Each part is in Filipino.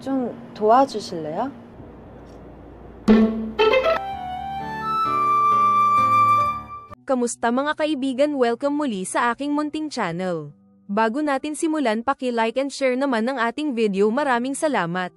좀 도와주실래요? Kamusta mga kaibigan? Welcome muli sa aking munting channel. Bago natin simulan, paki-like and share naman ang ating video. Maraming salamat.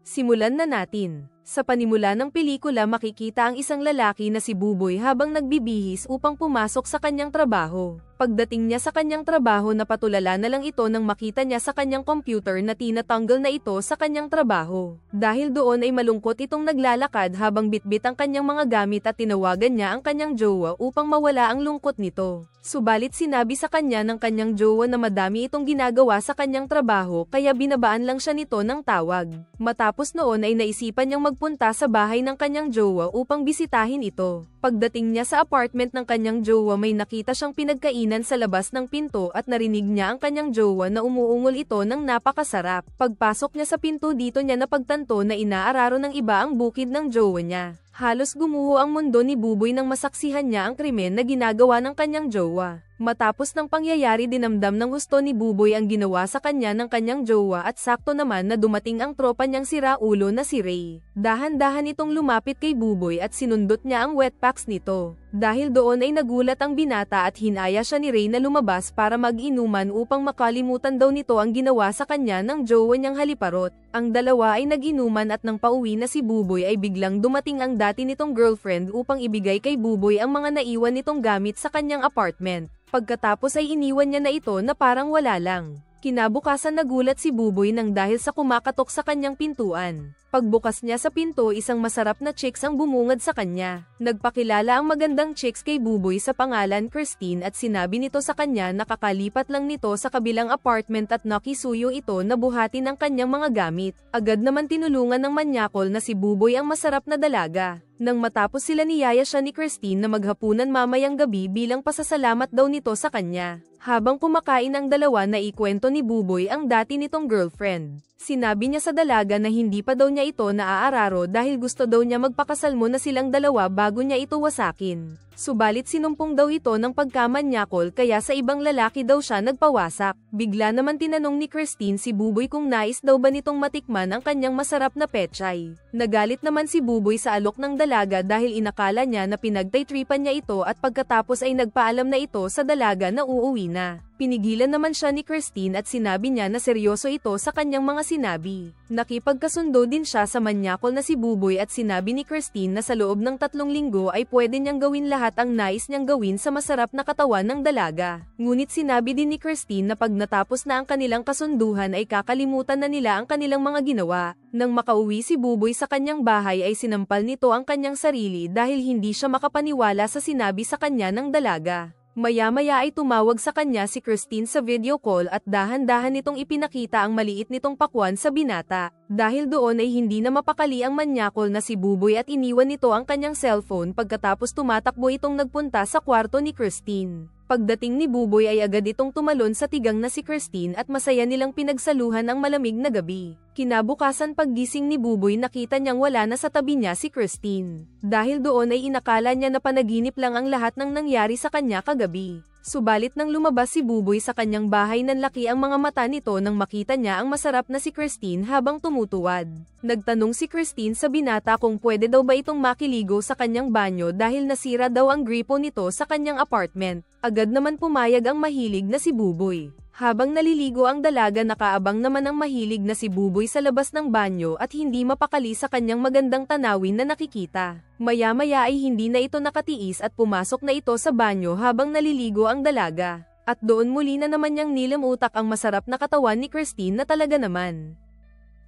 Simulan na natin. Sa panimula ng pelikula, makikita ang isang lalaki na si Buboy habang nagbibihis upang pumasok sa kanyang trabaho. Pagdating niya sa kanyang trabaho, napatulala na lang ito nang makita niya sa kanyang computer na tinatanggal na ito sa kanyang trabaho. Dahil doon ay malungkot itong naglalakad habang bitbit ang kanyang mga gamit at tinawagan niya ang kanyang jowa upang mawala ang lungkot nito. Subalit sinabi sa kanya ng kanyang jowa na madami itong ginagawa sa kanyang trabaho kaya binabaan lang siya nito ng tawag. Matapos noon ay naisipan niyang magpunta sa bahay ng kanyang jowa upang bisitahin ito. Pagdating niya sa apartment ng kanyang jowa, may nakita siyang pinagkainan sa labas ng pinto at narinig niya ang kanyang jowa na umuungol ito ng napakasarap. Pagpasok niya sa pinto, dito niya napagtanto na inaararo ng iba ang bukid ng jowa niya. Halos gumuho ang mundo ni Buboy nang masaksihan niya ang krimen na ginagawa ng kanyang jowa. Matapos ng pangyayari, dinamdam ng husto ni Buboy ang ginawa sa kanya ng kanyang jowa at sakto naman na dumating ang tropa niyang siraulo na si Ray. Dahan-dahan itong lumapit kay Buboy at sinundot niya ang wetpacks nito. Dahil doon ay nagulat ang binata at hinaya siya ni Ray na lumabas para mag-inuman upang makalimutan daw nito ang ginawa sa kanya ng jowa niyang haliparot. Ang dalawa ay nag-inuman at nang pauwi na si Buboy ay biglang dumating ang dati nitong girlfriend upang ibigay kay Buboy ang mga naiwan nitong gamit sa kanyang apartment. Pagkatapos ay iniwan niya na ito na parang wala lang. Kinabukasan nagulat si Buboy nang dahil sa kumakatok sa kanyang pintuan. Pagbukas niya sa pinto, isang masarap na chicks ang bumungad sa kanya. Nagpakilala ang magandang chicks kay Buboy sa pangalan Christine at sinabi nito sa kanya na kakalipat lang nito sa kabilang apartment at nakisuyo ito na buhatin ang kanyang mga gamit. Agad naman tinulungan ng manyakol na si Buboy ang masarap na dalaga. Nang matapos sila, niyaya siya ni Christine na maghapunan mamayang gabi bilang pasasalamat daw nito sa kanya. Habang kumakain ang dalawa, naikwento ni Buboy ang dati nitong girlfriend. Sinabi niya sa dalaga na hindi pa daw niya ito naaararo dahil gusto daw niya magpakasal muna silang dalawa bago niya ito wasakin. Subalit sinumpong daw ito ng pagkamanyakol kaya sa ibang lalaki daw siya nagpawasak. Bigla naman tinanong ni Christine si Buboy kung nais daw ba nitong matikman ang kanyang masarap na pechay. Nagalit naman si Buboy sa alok ng dalaga dahil inakala niya na pinagtaytripan niya ito at pagkatapos ay nagpaalam na ito sa dalaga na uuwi na. Pinigilan naman siya ni Christine at sinabi niya na seryoso ito sa kanyang mga sinabi. Nakipagkasundo din siya sa manyakol na si Buboy at sinabi ni Christine na sa loob ng 3 linggo ay pwede niyang gawin lahat ang nais niyang gawin sa masarap na katawan ng dalaga. Ngunit sinabi din ni Christine na pag natapos na ang kanilang kasunduhan ay kakalimutan na nila ang kanilang mga ginawa. Nang makauwi si Buboy sa kanyang bahay ay sinampal nito ang kanyang sarili dahil hindi siya makapaniwala sa sinabi sa kanya ng dalaga. Maya-maya ay tumawag sa kanya si Christine sa video call at dahan-dahan nitong ipinakita ang maliit nitong pakwan sa binata. Dahil doon ay hindi na mapakali ang manyakol na si Buboy at iniwan nito ang kanyang cellphone pagkatapos tumatakbo itong nagpunta sa kwarto ni Christine. Pagdating ni Buboy ay agad itong tumalon sa tigang na si Christine at masaya nilang pinagsaluhan ang malamig na gabi. Kinabukasan paggising ni Buboy, nakita niyang wala na sa tabi niya si Christine. Dahil doon ay inakala niya na panaginip lang ang lahat ng nangyari sa kanya kagabi. Subalit nang lumabas si Buboy sa kanyang bahay, nanlaki ang mga mata nito nang makita niya ang masarap na si Christine habang tumutuwad. Nagtanong si Christine sa binata kung pwede daw ba itong makiligo sa kanyang banyo dahil nasira daw ang gripo nito sa kanyang apartment. Agad naman pumayag ang mahilig na si Buboy. Habang naliligo ang dalaga, nakaabang naman ang mahilig na si Buboy sa labas ng banyo at hindi mapakali sa kanyang magandang tanawin na nakikita. Maya-maya ay hindi na ito nakatiis at pumasok na ito sa banyo habang naliligo ang dalaga. At doon muli na naman niyang nilamutak ang masarap na katawan ni Christine na talaga naman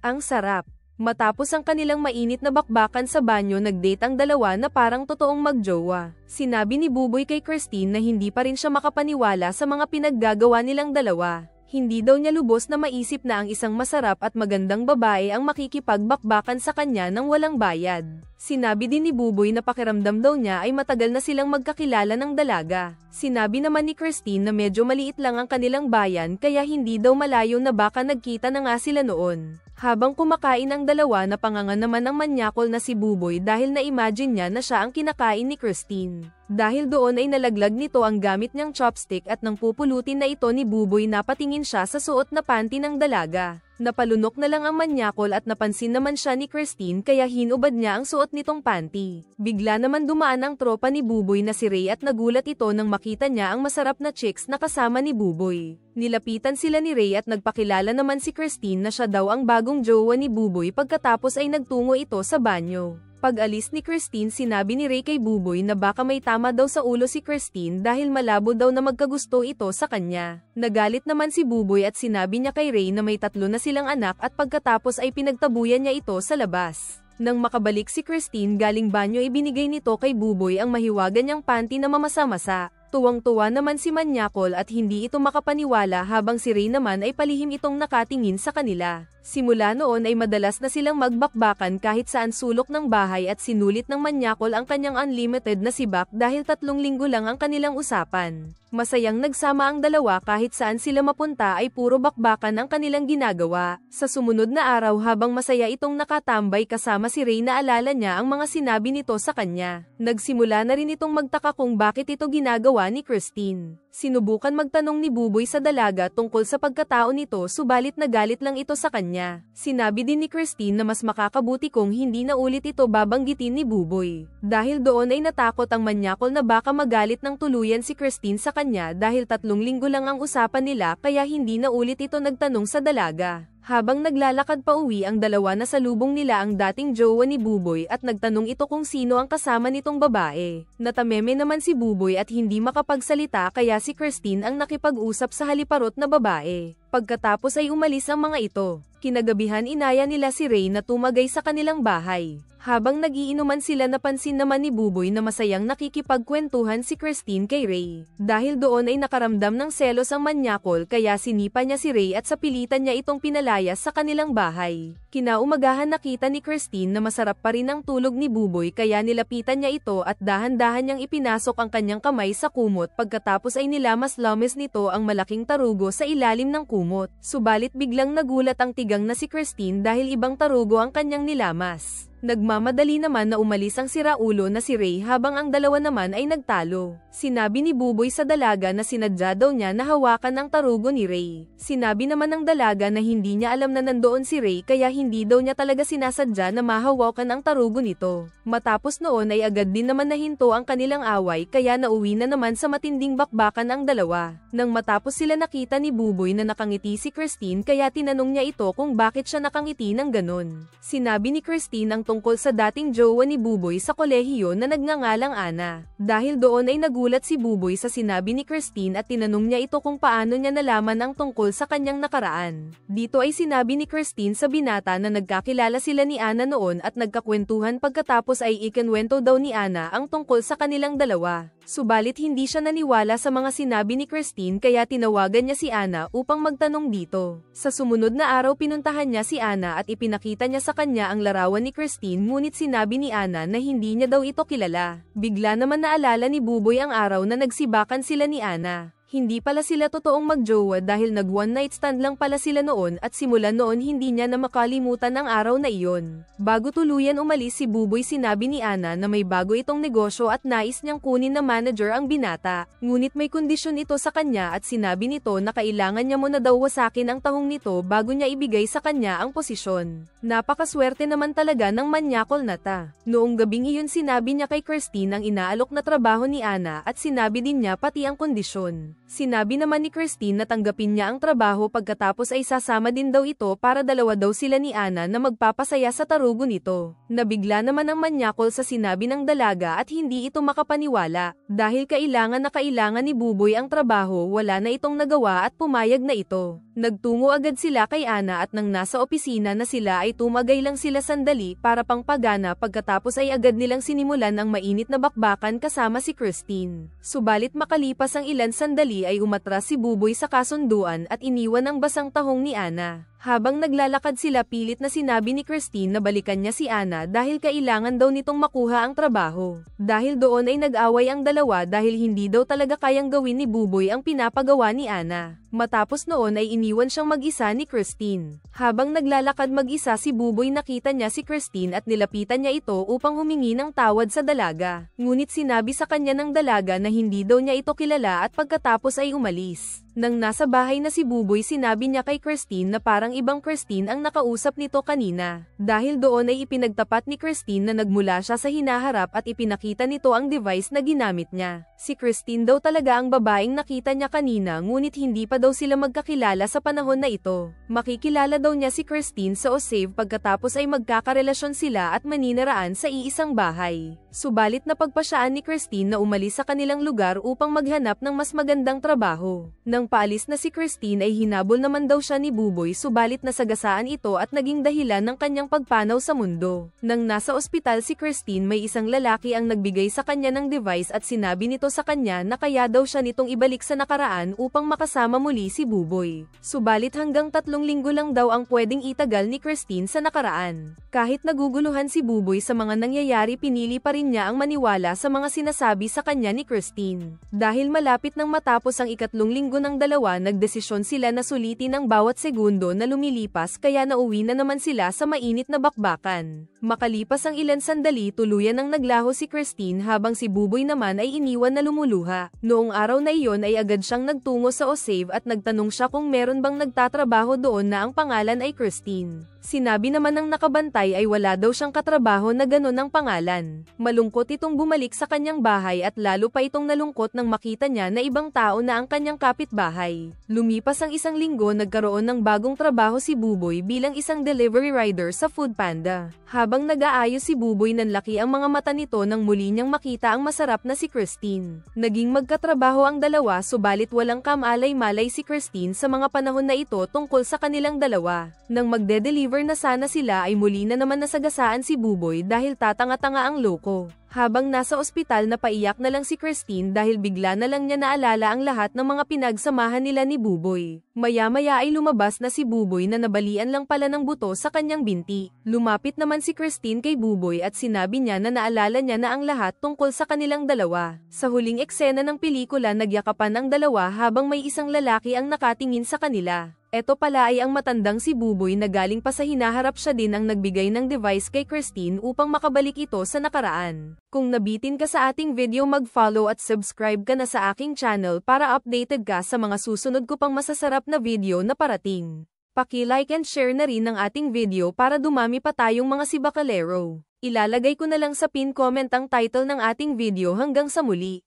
ang sarap. Matapos ang kanilang mainit na bakbakan sa banyo, nag-date ang dalawa na parang totoong magjowa. Sinabi ni Buboy kay Christine na hindi pa rin siya makapaniwala sa mga pinaggagawa nilang dalawa. Hindi daw niya lubos na maisip na ang isang masarap at magandang babae ang makikipagbakbakan sa kanya nang walang bayad. Sinabi din ni Buboy na pakiramdam daw niya ay matagal na silang magkakilala ng dalaga. Sinabi naman ni Christine na medyo maliit lang ang kanilang bayan kaya hindi daw malayo na baka nagkita na nga sila noon. Habang kumakain ang dalawa, napangangan naman ang manyakol na si Buboy dahil na-imagine niya na siya ang kinakain ni Christine. Dahil doon ay nalaglag nito ang gamit niyang chopstick at nang pupulutin na ito ni Buboy, napatingin siya sa suot na panty ng dalaga. Napalunok na lang ang manyakol at napansin naman siya ni Christine kaya hinubad niya ang suot nitong panty. Bigla naman dumaan ang tropa ni Buboy na si Ray at nagulat ito nang makita niya ang masarap na chicks na kasama ni Buboy. Nilapitan sila ni Ray at nagpakilala naman si Christine na siya daw ang bagong jowa ni Buboy pagkatapos ay nagtungo ito sa banyo. Pag-alis ni Christine sinabi ni Ray kay Buboy na baka may tama daw sa ulo si Christine dahil malabo daw na magkagusto ito sa kanya. Nagalit naman si Buboy at sinabi niya kay Ray na may 3 na silang anak at pagkatapos ay pinagtabuyan niya ito sa labas. Nang makabalik si Christine galing banyo ibinigay nito kay Buboy ang mahiwagan niyang panty na mamasa-masa. Tuwang-tuwa naman si Manyakol at hindi ito makapaniwala habang si Ray naman ay palihim itong nakatingin sa kanila. Simula noon ay madalas na silang magbakbakan kahit saan sulok ng bahay at sinulit ng Manyakol ang kanyang unlimited na sibak dahil 3 linggo lang ang kanilang usapan. Masayang nagsama ang dalawa kahit saan sila mapunta ay puro bakbakan ang kanilang ginagawa. Sa sumunod na araw habang masaya itong nakatambay kasama si Ray naalala niya ang mga sinabi nito sa kanya. Nagsimula na rin itong magtaka kung bakit ito ginagawa ni Christine. Sinubukan magtanong ni Buboy sa dalaga tungkol sa pagkatao nito subalit nagalit lang ito sa kanya. Sinabi din ni Christine na mas makakabuti kung hindi na ulit ito babanggitin ni Buboy. Dahil doon ay natakot ang Manyakol na baka magalit ng tuluyan si Christine sa kanya dahil 3 linggo lang ang usapan nila kaya hindi na ulit ito nagtanong sa dalaga. Habang naglalakad pa uwi ang dalawa na salubong nila ang dating jowa ni Buboy at nagtanong ito kung sino ang kasama nitong babae. Natameme naman si Buboy at hindi makapagsalita kaya si Christine ang nakipag-usap sa haliparot na babae. Pagkatapos ay umalis ang mga ito. Kinagabihan inaya nila si Ray na tumagay sa kanilang bahay. Habang nagiinuman sila napansin naman ni Buboy na masayang nakikipagkwentuhan si Christine kay Ray. Dahil doon ay nakaramdam ng selos ang Manyakol kaya sinipa niya si Ray at sa pilitan niya itong pinalayas sa kanilang bahay. Kinaumagahan nakita ni Christine na masarap pa rin ang tulog ni Buboy kaya nilapitan niya ito at dahan-dahan niyang ipinasok ang kanyang kamay sa kumot pagkatapos ay nilamas-lamis nito ang malaking tarugo sa ilalim ng kumot. Subalit biglang nagulat ang tigang na si Christine dahil ibang tarugo ang kanyang nilamas. Nagmamadali naman na umalis ang siraulo na si Ray habang ang dalawa naman ay nagtalo. Sinabi ni Buboy sa dalaga na sinadya daw niya na hawakan ang tarugo ni Ray. Sinabi naman ng dalaga na hindi niya alam na nandoon si Ray kaya hindi daw niya talaga sinasadya na mahawakan ang tarugo nito. Matapos noon ay agad din naman nahinto ang kanilang away kaya nauwi na naman sa matinding bakbakan ang dalawa. Nang matapos sila nakita ni Buboy na nakangiti si Christine kaya tinanong niya ito kung bakit siya nakangiti ng ganon. Sinabi ni Christine ang tungkol sa dating jowa ni Buboy sa kolehiyo na nagngangalang Ana. Dahil doon ay nagulat si Buboy sa sinabi ni Christine at tinanong niya ito kung paano niya nalaman ang tungkol sa kanyang nakaraan. Dito ay sinabi ni Christine sa binata na nagkakilala sila ni Ana noon at nagkakwentuhan pagkatapos ay ikinwento daw ni Ana ang tungkol sa kanilang dalawa. Subalit hindi siya naniwala sa mga sinabi ni Christine kaya tinawagan niya si Ana upang magtanong dito. Sa sumunod na araw pinuntahan niya si Ana at ipinakita niya sa kanya ang larawan ni Christine ngunit sinabi ni Ana na hindi niya daw ito kilala. Bigla naman naalala ni Buboy ang araw na nagsibakan sila ni Ana. Hindi pala sila totoong magjowa dahil nag one night stand lang pala sila noon at simula noon hindi niya na makalimutan ang araw na iyon. Bago tuluyan umalis si Buboy sinabi ni Ana na may bago itong negosyo at nais niyang kunin na manager ang binata. Ngunit may kondisyon ito sa kanya at sinabi nito na kailangan niya muna daw wasakin ang tahong nito bago niya ibigay sa kanya ang posisyon. Napakaswerte naman talaga ng Manyakol na ta. Noong gabing iyon sinabi niya kay Christine ang inaalok na trabaho ni Ana at sinabi din niya pati ang kondisyon. Sinabi naman ni Christine na tanggapin niya ang trabaho pagkatapos ay sasama din daw ito para dalawa daw sila ni Ana na magpapasaya sa tarugo nito. Nabigla naman ang Manyakol sa sinabi ng dalaga at hindi ito makapaniwala. Dahil kailangan ni Buboy ang trabaho wala na itong nagawa at pumayag na ito. Nagtungo agad sila kay Ana at nang nasa opisina na sila ay tumagay lang sila sandali para pangpagana pagkatapos ay agad nilang sinimulan ang mainit na bakbakan kasama si Christine. Subalit makalipas ang ilan sandali ay umatras si Buboy sa kasunduan at iniwan ang basang tahong ni Ana. Habang naglalakad sila pilit na sinabi ni Christine na balikan niya si Ana dahil kailangan daw nitong makuha ang trabaho. Dahil doon ay nag-away ang dalawa dahil hindi daw talaga kayang gawin ni Buboy ang pinapagawa ni Ana. Matapos noon ay iniwan siyang mag-isa ni Christine. Habang naglalakad mag-isa si Buboy nakita niya si Christine at nilapitan niya ito upang humingi ng tawad sa dalaga. Ngunit sinabi sa kanya ng dalaga na hindi daw niya ito kilala at pagkatapos ay umalis. Nang nasa bahay na si Buboy, sinabi niya kay Christine na parang ibang Christine ang nakausap nito kanina. Dahil doon ay ipinagtapat ni Christine na nagmula siya sa hinaharap at ipinakita nito ang device na ginamit niya. Si Christine daw talaga ang babaeng nakita niya kanina, ngunit hindi pa daw sila magkakilala sa panahon na ito. Makikilala daw niya si Christine sa Osave pagkatapos ay magkakarelasyon sila at maniniraan sa iisang bahay. Subalit napagpasyaan ni Christine na umalis sa kanilang lugar upang maghanap ng mas magandang trabaho. Nang paalis na si Christine ay hinabol naman daw siya ni Buboy, subalit nasagasaan ito at naging dahilan ng kanyang pagpanaw sa mundo. Nang nasa ospital si Christine, may isang lalaki ang nagbigay sa kanya ng device at sinabi nito sa kanya na kaya daw siya nitong ibalik sa nakaraan upang makasama muli si Buboy. Subalit hanggang 3 linggo lang daw ang pwedeng itagal ni Christine sa nakaraan. Kahit naguguluhan si Buboy sa mga nangyayari, pinili pa rin niya ang maniwala sa mga sinasabi sa kanya ni Christine. Dahil malapit nang matapos ang 3 linggo ng dalawa, nagdesisyon sila na sulitin ang bawat segundo na lumilipas, kaya nauwi na naman sila sa mainit na bakbakan. Makalipas ang ilan sandali, tuluyan ang naglaho si Christine habang si Buboy naman ay iniwan na lumuluha. Noong araw na iyon ay agad siyang nagtungo sa Osave at nagtanong siya kung meron bang nagtatrabaho doon na ang pangalan ay Christine. Sinabi naman ng nakabantay ay wala daw siyang katrabaho na ganon ang pangalan. Malungkot itong bumalik sa kanyang bahay at lalo pa itong nalungkot nang makita niya na ibang tao na ang kanyang kapitbahay. Lumipas ang 1 linggo, nagkaroon ng bagong trabaho si Buboy bilang isang delivery rider sa Foodpanda. Habang nag-aayos si Buboy, nanlaki ang mga mata nito nang muli niyang makita ang masarap na si Christine. Naging magkatrabaho ang dalawa, subalit walang kamalay-malay si Christine sa mga panahon na ito tungkol sa kanilang dalawa. Nang magde-deliver na sana sila ay muli na naman nasagasaan si Buboy dahil tatanga-tanga ang loko. Habang nasa ospital, napaiyak na lang si Christine dahil bigla na lang niya naalala ang lahat ng mga pinagsamahan nila ni Buboy. Maya-maya ay lumabas na si Buboy na nabalian lang pala ng buto sa kanyang binti. Lumapit naman si Christine kay Buboy at sinabi niya na naalala niya na ang lahat tungkol sa kanilang dalawa. Sa huling eksena ng pelikula, nagyakapan ang dalawa habang may isang lalaki ang nakatingin sa kanila. Eto pala ay ang matandang si Buboy na galing pa sa hinaharap, siya din ang nagbigay ng device kay Christine upang makabalik ito sa nakaraan. Kung nabitin ka sa ating video, mag-follow at subscribe ka na sa aking channel para updated ka sa mga susunod ko pang masasarap na video na parating. Paki-like and share na rin ang ating video para dumami pa tayong mga sibakalero. Ilalagay ko na lang sa pin comment ang title ng ating video. Hanggang sa muli.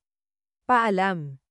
Paalam.